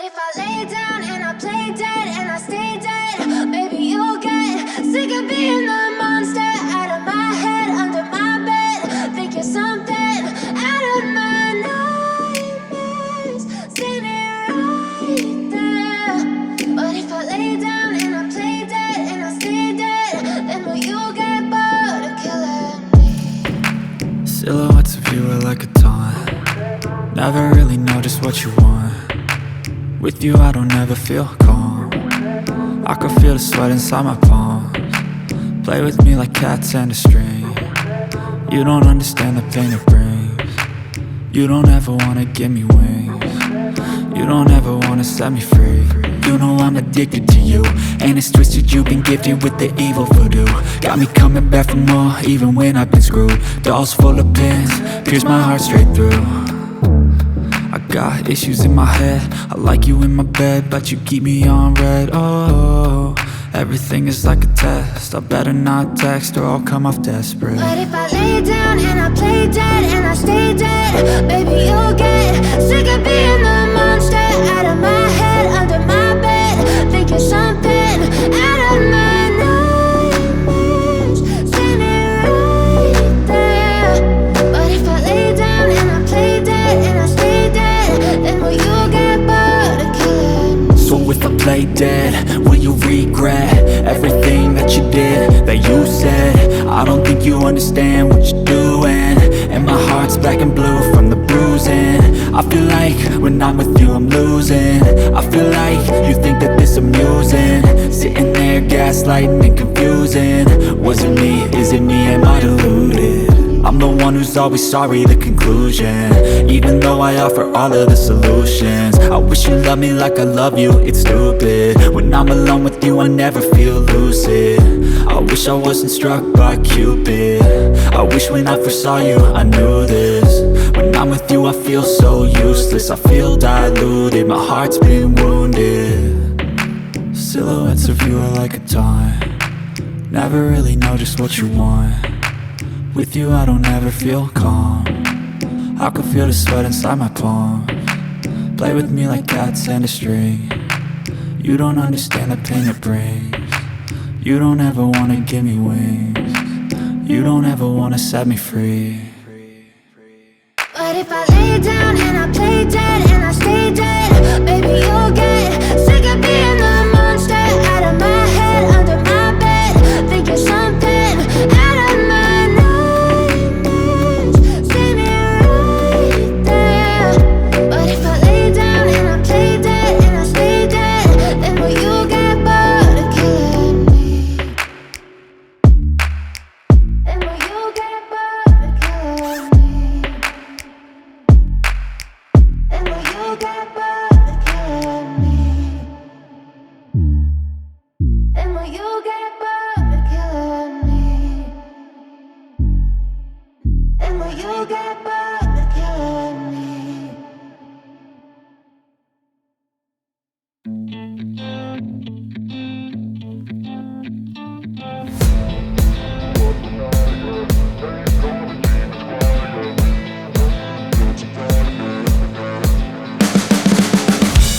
if I lay down and I play dead and I stay dead, maybe you'll get sick of being the monster out of my head, under my bed. Think you're something out of my nightmares, standing right there. But if I lay down and I play dead and I stay dead, then will you get bored of killing me? Silhouettes of you are like a taunt. Never really know just what you want. With you I don't ever feel calm. I can feel the sweat inside my palms. Play with me like cats and a string. You don't understand the pain it brings. You don't ever wanna give me wings. You don't ever wanna set me free. You know I'm addicted to you, and it's twisted, you've been gifted with the evil voodoo. Got me coming back for more, even when I've been screwed. Dolls full of pins, pierce my heart straight through. I got issues in my head, I like you in my bed, but you keep me on red. Oh, everything is like a test. I better not text or I'll come off desperate. But if I lay down and I play dead and I stay dead, baby you'll get sick of being the monster out of my head, under my bed. Think you're something out of my nightmares, standing right there. But if I lay down and I play dead and I stay dead, then will you get bored of killing me? So if I play dead, will you regret everything that you did, that you said? I don't think you understand what you're doing, and my heart's black and blue from the bruising. I feel like when I'm with you I'm losing. I feel like you think that this amusing, sitting there gaslighting and confusing. Was it me? Is it me? Am I deluded? I'm the one who's always sorry, the conclusion. Even though I offer all of the solutions, I wish you loved me like I love you, it's stupid. When I'm alone with you I never feel lucid. I wish I wasn't struck by Cupid. I wish when I first saw you I knew this. When I'm with you I feel so useless, I feel diluted, my heart's been wounded. Silhouettes of you are like a taunt. Never really know just what you want. With you I don't ever feel calm. I can feel the sweat inside my palms. Play with me like cats and a string. You don't understand the pain it brings. You don't ever wanna give me wings. You don't ever wanna set me free. But if I lay down and I play dead and I stay dead, baby you'll get sick of being the monster out of my head, under my bed. Think you're something out of my nightmares, standing right there. But if I lay down and I play dead and I stay dead, then will you get bored of killing me? Then will you get bored of killing me? Then will you get bored of killing me? Then will you get bored of killing me? Then will you get bored of killing me?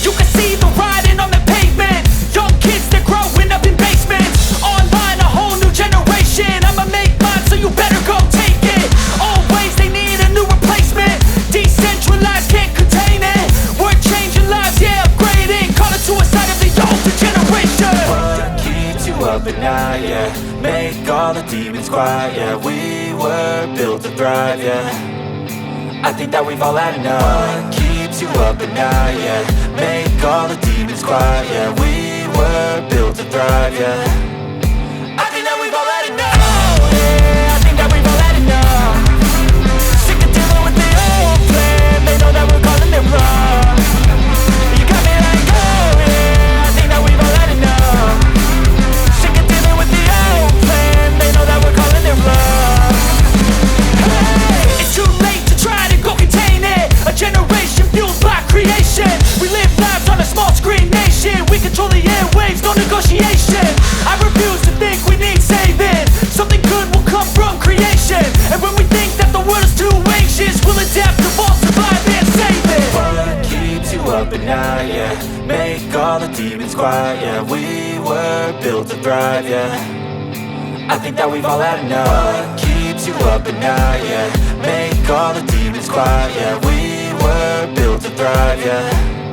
You can see the writing on the pavement. Young kids, they're growing up in basements. Online, a whole new generation. I'ma make mine, so you better go take it. Always, they need a new replacement. Decentralized, can't contain it. We're changing lives, yeah, upgrading. Call it suicide of the older generation. What keeps you up at night, yeah? Make all the demons quiet, yeah. We were built to thrive, yeah. I think that we've all had enough. What keeps you up at night, yeah? Make all the demons quiet, yeah. We were built to thrive, yeah. I think that we've all had enough. Oh, yeah, I think that we've all had enough. Sick of dealing with the old plan. They know that we're calling it wrong. You got me like, oh yeah, I think that we've all had enough. Sick of dealing with the old plan. They know that we're calling it wrong. Hey, it's too late to try to go contain it. A generation fueled by creation. We live lives on a small screen nation. We control the airwaves, no negotiation. I yeah. Make all the demons quiet, yeah. We were built to thrive, yeah. I think that we've all had enough. What keeps you up at night, yeah. Make all the demons quiet, yeah. We were built to thrive, yeah.